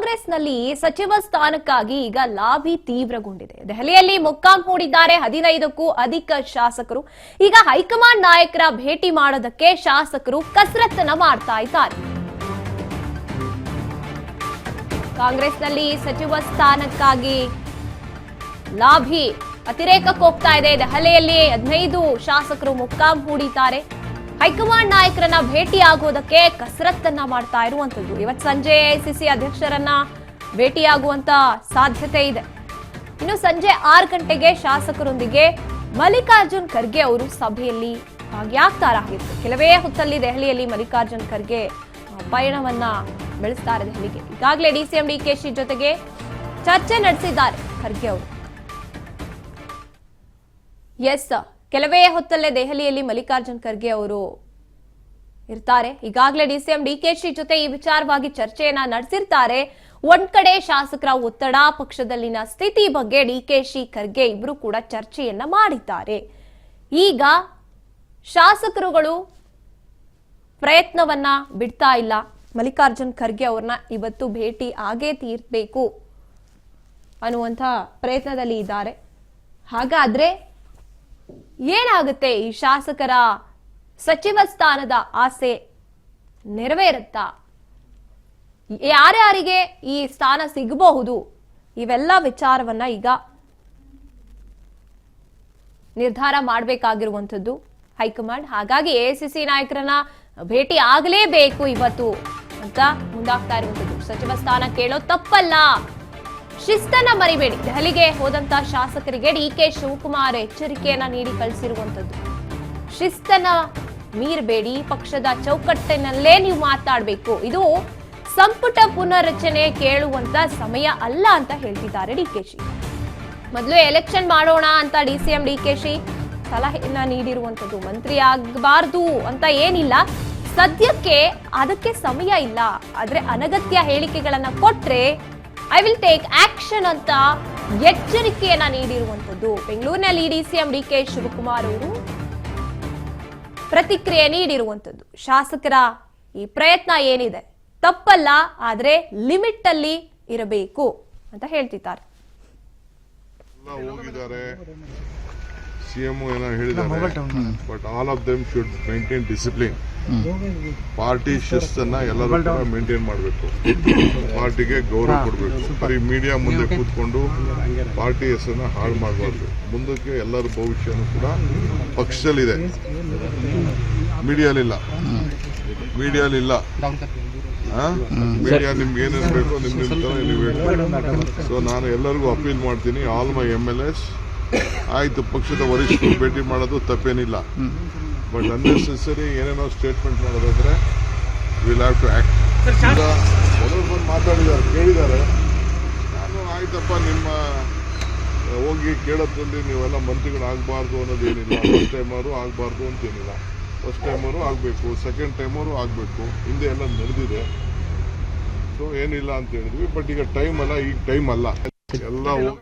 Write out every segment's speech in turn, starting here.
ಕಾಂಗ್ರೆಸ್ನಲ್ಲಿ ಸಚಿವ ಸ್ಥಾನಕ್ಕಾಗಿ ಈಗ ಲಾಬಿ ತೀವ್ರಗೊಂಡಿದೆ. ದೆಹಲಿಯಲ್ಲಿ ಮೊಕ್ಕಾಂ ಹೂಡಿದ್ದಾರೆ 15ಕ್ಕೂ ಅಧಿಕ ಶಾಸಕರು. ಈಗ ಹೈಕಮಾಂಡ್ ನಾಯಕರ ಭೇಟಿ ಮಾಡೋದಕ್ಕೆ ಶಾಸಕರು ಕಸರತ್ತನ್ನ ಮಾಡ್ತಾ ಇದ್ದಾರೆ. ಕಾಂಗ್ರೆಸ್ನಲ್ಲಿ ಸಚಿವ ಸ್ಥಾನಕ್ಕಾಗಿ ಲಾಬಿ ಅತಿರೇಕಕ್ಕೆ ಹೋಗ್ತಾ ಇದೆ. ದೆಹಲಿಯಲ್ಲಿ 15 ಶಾಸಕರು ಮೊಕ್ಕಾಂ ಹೂಡಿದ್ದಾರೆ. ಹೈಕಮಾಂಡ್ ನಾಯಕರನ್ನ ಭೇಟಿ ಆಗೋದಕ್ಕೆ ಕಸರತ್ತನ್ನ ಮಾಡ್ತಾ ಇರುವಂತದ್ದು. ಇವತ್ತು ಸಂಜೆ ಎಐಸಿಸಿ ಅಧ್ಯಕ್ಷರನ್ನ ಭೇಟಿಯಾಗುವಂತ ಸಾಧ್ಯತೆ ಇದೆ. ಇನ್ನು ಸಂಜೆ 6 ಗಂಟೆಗೆ ಶಾಸಕರೊಂದಿಗೆ ಮಲ್ಲಿಕಾರ್ಜುನ್ ಖರ್ಗೆ ಅವರು ಸಭೆಯಲ್ಲಿ ಭಾಗಿಯಾಗ್ತಾರಾಗಿತ್ತು. ಕೆಲವೇ ಹೊತ್ತಲ್ಲಿ ದೆಹಲಿಯಲ್ಲಿ ಮಲ್ಲಿಕಾರ್ಜುನ್ ಖರ್ಗೆ ಪಯಣವನ್ನ ಬೆಳೆಸ್ತಾರೆ ದೆಹಲಿಗೆ. ಈಗಾಗಲೇ ಡಿಸಿಎಂ ಡಿಕೆಶಿ ಜೊತೆಗೆ ಚರ್ಚೆ ನಡೆಸಿದ್ದಾರೆ ಖರ್ಗೆ ಅವರು. ಎಸ್, ಕೆಲವೇ ಹೊತ್ತಲ್ಲೇ ದೆಹಲಿಯಲ್ಲಿ ಮಲ್ಲಿಕಾರ್ಜುನ್ ಖರ್ಗೆ ಅವರು ಇರ್ತಾರೆ. ಈಗಾಗಲೇ ಡಿಸಿಎಂ ಡಿಕೆಶಿ ಜೊತೆ ಈ ವಿಚಾರವಾಗಿ ಚರ್ಚೆಯನ್ನ ನಡೆಸಿರ್ತಾರೆ. ಒಂದ್ ಕಡೆ ಶಾಸಕರ ಒತ್ತಡ, ಪಕ್ಷದಲ್ಲಿನ ಸ್ಥಿತಿ ಬಗ್ಗೆ ಡಿಕೆಶಿ ಖರ್ಗೆ ಇಬ್ರು ಕೂಡ ಚರ್ಚೆಯನ್ನ ಮಾಡಿದ್ದಾರೆ. ಈಗ ಶಾಸಕರುಗಳು ಪ್ರಯತ್ನವನ್ನ ಬಿಡ್ತಾ ಇಲ್ಲ. ಮಲ್ಲಿಕಾರ್ಜುನ್ ಖರ್ಗೆ ಅವ್ರನ್ನ ಇವತ್ತು ಭೇಟಿ ಆಗೇ ತೀರ್ಬೇಕು ಅನ್ನುವಂಥ ಪ್ರಯತ್ನದಲ್ಲಿ ಇದ್ದಾರೆ. ಹಾಗಾದ್ರೆ ಏನಾಗುತ್ತೆ? ಈ ಶಾಸಕರ ಸಚಿವ ಸ್ಥಾನದ ಆಸೆ ನೆರವೇರುತ್ತಾ? ಯಾರ್ಯಾರಿಗೆ ಈ ಸ್ಥಾನ ಸಿಗಬಹುದು? ಇವೆಲ್ಲ ವಿಚಾರವನ್ನ ಈಗ ನಿರ್ಧಾರ ಮಾಡಬೇಕಾಗಿರುವಂಥದ್ದು ಹೈಕಮಾಂಡ್. ಹಾಗಾಗಿ ಎಐಸಿಸಿ ನಾಯಕರನ್ನ ಭೇಟಿ ಆಗಲೇಬೇಕು ಇವತ್ತು ಅಂತ ಮುಂದಾಗ್ತಾ ಇರುವಂಥದ್ದು. ಸಚಿವ ಸ್ಥಾನ ಕೇಳೋದು ತಪ್ಪಲ್ಲ, ಶಿಸ್ತನ್ನ ಮರಿಬೇಡಿ. ದೆಹಲಿಗೆ ಹೋದಂತ ಶಾಸಕರಿಗೆ ಡಿಕೆ ಶಿವಕುಮಾರ್ ಎಚ್ಚರಿಕೆಯನ್ನ ನೀಡಿ ಕಳಿಸಿರುವಂತದ್ದು. ಶಿಸ್ತನ್ನ ಮೀರಬೇಡಿ, ಪಕ್ಷದ ಚೌಕಟ್ಟಿನಲ್ಲೇ ನೀವು ಮಾತಾಡಬೇಕು. ಇದು ಸಂಪುಟ ಪುನರ್ರಚನೆ ಕೇಳುವಂತ ಸಮಯ ಅಲ್ಲ ಅಂತ ಹೇಳ್ತಿದ್ದಾರೆ ಡಿಕೆಶಿ. ಮೊದಲು ಎಲೆಕ್ಷನ್ ಮಾಡೋಣ ಅಂತ ಡಿಸಿಎಂ ಡಿಕೆಶಿ ಸಲಹೆಯನ್ನ ನೀಡಿರುವಂತದ್ದು. ಮಂತ್ರಿ ಆಗಬಾರ್ದು ಅಂತ ಏನಿಲ್ಲ, ಸದ್ಯಕ್ಕೆ ಅದಕ್ಕೆ ಸಮಯ ಇಲ್ಲ. ಆದ್ರೆ ಅನಗತ್ಯ ಹೇಳಿಕೆಗಳನ್ನ ಕೊಟ್ರೆ ಐ ವಿಲ್ ಟೇಕ್ ಆಕ್ಷನ್ ಅಂತ ಎಚ್ಚರಿಕೆಯನ್ನ ನೀಡಿರುವಂತದ್ದು. ಬೆಂಗಳೂರಿನಲ್ಲಿ ಡಿಸಿಎಂ ಡಿಕೆ ಶಿವಕುಮಾರ್ ಅವರು ಪ್ರತಿಕ್ರಿಯೆ ನೀಡಿರುವಂತದ್ದು. ಶಾಸಕರ ಈ ಪ್ರಯತ್ನ ಏನಿದೆ ತಪ್ಪಲ್ಲ, ಆದ್ರೆ ಲಿಮಿಟ್ ಅಲ್ಲಿ ಇರಬೇಕು ಅಂತ ಹೇಳ್ತಿದ್ದಾರೆ. ಸಿಎಂ ಏನೋ ಹೇಳಿದ್ದಾರೆ, but all of them should maintain discipline. Party ಶಿಸ್ತನ್ನ ಎಲ್ಲರೂ ಕೂಡ ಮೇಂಟೈನ್ ಮಾಡಬೇಕು, ಪಾರ್ಟಿಗೆ ಗೌರವ ಕೊಡಬೇಕು. ಬರೀ ಮೀಡಿಯಾ ಮುಂದೆ ಕೂತ್ಕೊಂಡು ಪಾರ್ಟಿ ಹೆಸರನ್ನ ಹಾಳು ಮಾಡಬಾರ್ದು. ಮುಂದಕ್ಕೆ ಎಲ್ಲರ ಭವಿಷ್ಯನೂ ಕೂಡ ಪಕ್ಷದಲ್ಲಿದೆ, ಮೀಡಿಯಾಲಿಲ್ಲ. ಮೀಡಿಯಾ ನಿಮ್ಗೆ ಏನೇನು ಬೇಕೋ ನಿಮ್ ತರ ನೀವು ಹೇಳಿ. ಸೊ ನಾನು ಎಲ್ಲರಿಗೂ ಅಪೀಲ್ ಮಾಡ್ತೀನಿ, ಆಲ್ ಮೈ MLAs, ಆಯ್ತು ಪಕ್ಷದ ವರಿಷ್ಠರು ಭೇಟಿ ಮಾಡೋದು ತಪ್ಪೇನಿಲ್ಲ, ಬಟ್ ಅನ್ನೆಸೆಸರಿ ಏನೇನೋ ಸ್ಟೇಟ್ಮೆಂಟ್ ಮಾಡೋದಾದ್ರೆ ವಿಲ್ ಹ್ಯಾವ್ ಟು ಆಕ್ಟ್. ಮೊದಲು ಬಂದು ಮಾತಾಡಿದ್ದಾರೆ, ಕೇಳಿದ್ದಾರೆ. ನಾನು ಆಯ್ತಪ್ಪ, ನಿಮ್ಮ ಹೋಗಿ ಕೇಳೋದ್ರಲ್ಲಿ ನೀವೆಲ್ಲ ಮಂತ್ರಿಗಳಾಗಬಾರ್ದು ಅನ್ನೋದೇನಿಲ್ಲ. ಫಸ್ಟ್ ಟೈಮರು ಆಗಬಾರ್ದು ಅಂತೇನಿಲ್ಲ, ಫಸ್ಟ್ ಟೈಮರು ಆಗಬೇಕು, ಸೆಕೆಂಡ್ ಟೈಮರು ಆಗಬೇಕು. ಹಿಂದೆ ಎಲ್ಲ ನಡೆದಿದೆ, ಸೊ ಏನಿಲ್ಲ ಅಂತ ಹೇಳಿದ್ವಿ. ಬಟ್ ಈಗ ಟೈಮ್ ಅಲ್ಲ, ಈಗ ಟೈಮ್ ಅಲ್ಲ, ಎಲ್ಲ ಹೋಗಿ.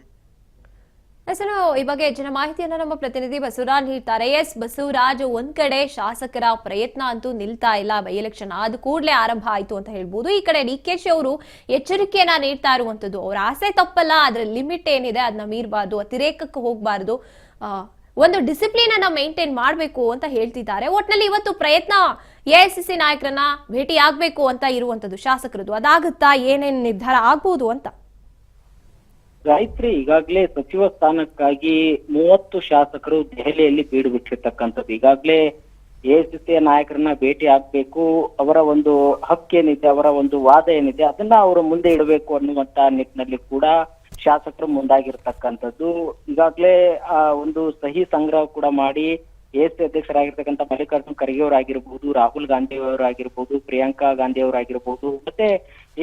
ಈ ಬಗ್ಗೆ ಹೆಚ್ಚಿನ ಮಾಹಿತಿಯನ್ನು ನಮ್ಮ ಪ್ರತಿನಿಧಿ ಬಸವರಾಜ್ ನೀಡ್ತಾರೆ. ಎಸ್ ಬಸವರಾಜ್, ಒಂದ್ ಕಡೆ ಶಾಸಕರ ಪ್ರಯತ್ನ ಅಂತೂ ನಿಲ್ತಾ ಇಲ್ಲ. ಬೈ ಎಲೆಕ್ಷನ್ ಆದ ಕೂಡಲೇ ಆರಂಭ ಆಯ್ತು ಅಂತ ಹೇಳ್ಬೋದು. ಈ ಕಡೆ ಡಿಕೆಶಿ ಅವರು ಎಚ್ಚರಿಕೆಯನ್ನ ನೀಡ್ತಾ ಇರುವಂತದ್ದು. ಅವ್ರ ಆಸೆ ತಪ್ಪಲ್ಲ, ಆದ್ರೆ ಲಿಮಿಟ್ ಏನಿದೆ ಅದನ್ನ ಮೀರಬಾರ್ದು, ಅತಿರೇಕಕ್ಕೆ ಹೋಗಬಾರ್ದು, ಒಂದು ಡಿಸಿಪ್ಲಿನ್ ಅನ್ನ ಮೇಂಟೈನ್ ಮಾಡಬೇಕು ಅಂತ ಹೇಳ್ತಿದ್ದಾರೆ. ಒಟ್ನಲ್ಲಿ ಇವತ್ತು ಪ್ರಯತ್ನ ಎಐಸಿಸಿ ನಾಯಕರನ್ನ ಭೇಟಿ ಆಗ್ಬೇಕು ಅಂತ ಇರುವಂತದ್ದು ಶಾಸಕರದ್ದು. ಅದಾಗುತ್ತಾ? ಏನೇನ್ ನಿರ್ಧಾರ ಆಗ್ಬಹುದು ಅಂತ? ಗಾಯತ್ರಿ, ಈಗಾಗಲೇ ಸಚಿವ ಸ್ಥಾನಕ್ಕಾಗಿ 30 ಶಾಸಕರು ದೆಹಲಿಯಲ್ಲಿ ಬೀಡು ಬಿಟ್ಟಿರ್ತಕ್ಕಂಥದ್ದು. ಈಗಾಗಲೇ ಎಐಸಿಸಿಯ ನಾಯಕರನ್ನ ಭೇಟಿ ಆಗ್ಬೇಕು, ಅವರ ಒಂದು ಹಕ್ಕೇನಿದೆ, ಅವರ ಒಂದು ವಾದ ಏನಿದೆ ಅದನ್ನ ಅವರು ಮುಂದೆ ಇಡಬೇಕು ಅನ್ನುವಂತ ನಿಟ್ಟಿನಲ್ಲಿ ಕೂಡ ಶಾಸಕರು ಮುಂದಾಗಿರ್ತಕ್ಕಂಥದ್ದು. ಈಗಾಗಲೇ ಒಂದು ಸಹಿ ಸಂಗ್ರಹ ಕೂಡ ಮಾಡಿ ಎಐಸಿಸಿ ಅಧ್ಯಕ್ಷರಾಗಿರ್ತಕ್ಕಂಥ ಮಲ್ಲಿಕಾರ್ಜುನ್ ಖರ್ಗೆ ಅವರಾಗಿರ್ಬಹುದು, ರಾಹುಲ್ ಗಾಂಧಿ ಅವರಾಗಿರ್ಬಹುದು, ಪ್ರಿಯಾಂಕಾ ಗಾಂಧಿ ಅವರಾಗಿರ್ಬಹುದು, ಮತ್ತೆ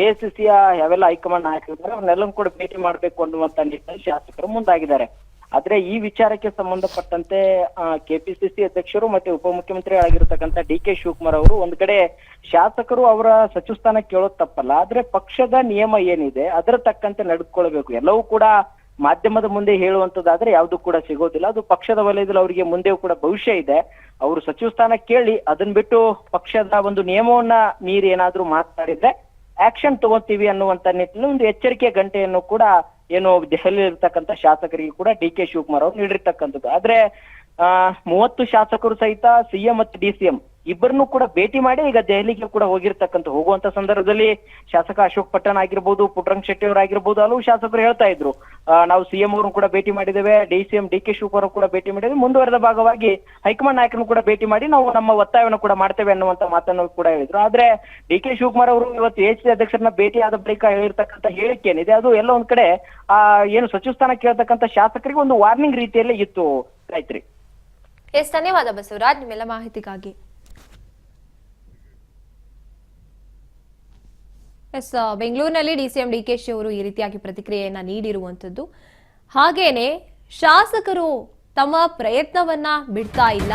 ಎಐಸಿಸಿಯ ಯಾವೆಲ್ಲ ಹೈಕಮಾಂಡ್ ನಾಯಕರಿದ್ದಾರೆ ಅವನ್ನೆಲ್ಲರೂ ಕೂಡ ಭೇಟಿ ಮಾಡಬೇಕು ಅನ್ನುವಂತ ನಿಟ್ಟಿನಲ್ಲಿ ಶಾಸಕರು ಮುಂದಾಗಿದ್ದಾರೆ. ಆದ್ರೆ ಈ ವಿಚಾರಕ್ಕೆ ಸಂಬಂಧಪಟ್ಟಂತೆ ಕೆಪಿಸಿಸಿ ಅಧ್ಯಕ್ಷರು ಮತ್ತೆ ಉಪಮುಖ್ಯಮಂತ್ರಿಗಳಾಗಿರ್ತಕ್ಕಂಥ ಡಿಕೆ ಶಿವಕುಮಾರ್ ಅವರು ಒಂದ್ ಕಡೆ ಶಾಸಕರು ಅವರ ಸಚಿವ ಸ್ಥಾನ ಕೇಳೋದು ತಪ್ಪಲ್ಲ, ಆದ್ರೆ ಪಕ್ಷದ ನಿಯಮ ಏನಿದೆ ಅದರ ತಕ್ಕಂತೆ ನಡೆದುಕೊಳ್ಬೇಕು. ಎಲ್ಲವೂ ಕೂಡ ಮಾಧ್ಯಮದ ಮುಂದೆ ಹೇಳುವಂತದ್ದಾದ್ರೆ ಯಾವ್ದು ಕೂಡ ಸಿಗೋದಿಲ್ಲ. ಅದು ಪಕ್ಷದ ವಲಯದಲ್ಲಿ ಅವರಿಗೆ ಮುಂದೆಯೂ ಕೂಡ ಭವಿಷ್ಯ ಇದೆ. ಅವರು ಸಚಿವ ಸ್ಥಾನ ಕೇಳಿ ಅದನ್ನ ಬಿಟ್ಟು ಪಕ್ಷದ ಒಂದು ನಿಯಮವನ್ನ ಮೀರಿ ಏನಾದ್ರೂ ಮಾತನಾಡಿದ್ರೆ ಆಕ್ಷನ್ ತಗೋತೀವಿ ಅನ್ನುವಂತ ನಿಟ್ಟಿನಲ್ಲಿ ಒಂದು ಎಚ್ಚರಿಕೆ ಗಂಟೆಯನ್ನು ಕೂಡ ಏನು ದೆಹಲಿ ಇರ್ತಕ್ಕಂಥ ಶಾಸಕರಿಗೆ ಕೂಡ ಡಿ ಕೆ ಶಿವಕುಮಾರ್ ಅವರು ನೀಡಿರ್ತಕ್ಕಂಥದ್ದು. ಆದ್ರೆ 30 ಶಾಸಕರು ಸಹಿತ ಸಿಎಂ ಮತ್ತು ಡಿಸಿಎಂ ಇಬ್ಬರನ್ನು ಕೂಡ ಭೇಟಿ ಮಾಡಿ ಈಗ ದೆಹಲಿಗೆ ಕೂಡ ಹೋಗುವಂತ ಸಂದರ್ಭದಲ್ಲಿ ಶಾಸಕ ಅಶೋಕ್ ಪಟ್ಟಣ್ ಆಗಿರ್ಬೋದು, ಪುಟ್ಟರಂಗ ಶೆಟ್ಟಿ ಅವರಾಗಿರ್ಬೋದು, ಹಲವು ಶಾಸಕರು ಹೇಳ್ತಾ ಇದ್ರು ನಾವು ಸಿಎಂ ಅವ್ರನ್ನು ಕೂಡ ಭೇಟಿ ಮಾಡಿದ್ದೇವೆ, ಡಿಸಿಎಂ ಡಿ ಕೆ ಶಿವಕುಮಾರ್ ಕೂಡ ಭೇಟಿ ಮಾಡಿದ್ದೇವೆ, ಮುಂದುವರೆದ ಭಾಗವಾಗಿ ಹೈಕಮಾಂಡ್ ನಾಯಕರನ್ನು ಕೂಡ ಭೇಟಿ ಮಾಡಿ ನಾವು ನಮ್ಮ ಒತ್ತಾಯವನ್ನು ಕೂಡ ಮಾಡ್ತೇವೆ ಅನ್ನುವಂತ ಮಾತನ್ನು ಕೂಡ ಹೇಳಿದ್ರು. ಆದ್ರೆ ಡಿ ಕೆ ಶಿವಕುಮಾರ್ ಅವರು ಇವತ್ತು ಎಸಿಸಿ ಅಧ್ಯಕ್ಷರನ್ನ ಭೇಟಿ ಆದ ಬಳಿಕ ಹೇಳಿರ್ತಕ್ಕಂಥ ಹೇಳಿಕೆ ಏನಿದೆ ಅದು ಎಲ್ಲ ಒಂದ್ ಕಡೆ ಏನು ಸಚಿವ ಸ್ಥಾನ ಕೇಳ್ತಕ್ಕಂಥ ಶಾಸಕರಿಗೆ ಒಂದು ವಾರ್ನಿಂಗ್ ರೀತಿಯಲ್ಲೇ ಇತ್ತು. ಗಾಯತ್ರಿ. ಎಸ್, ಧನ್ಯವಾದ ಬಸವರಾಜ್ ನಿಮ್ಮೆಲ್ಲ ಮಾಹಿತಿಗಾಗಿ. ಎಸ್, ಬೆಂಗಳೂರಿನಲ್ಲಿ ಡಿಸಿಎಂ ಡಿಕೆಶಿ ಅವರು ಈ ರೀತಿಯಾಗಿ ಪ್ರತಿಕ್ರಿಯೆಯನ್ನ ನೀಡಿರುವಂತದ್ದು. ಹಾಗೇನೆ ಶಾಸಕರು ತಮ್ಮ ಪ್ರಯತ್ನವನ್ನ ಬಿಡ್ತಾ ಇಲ್ಲ.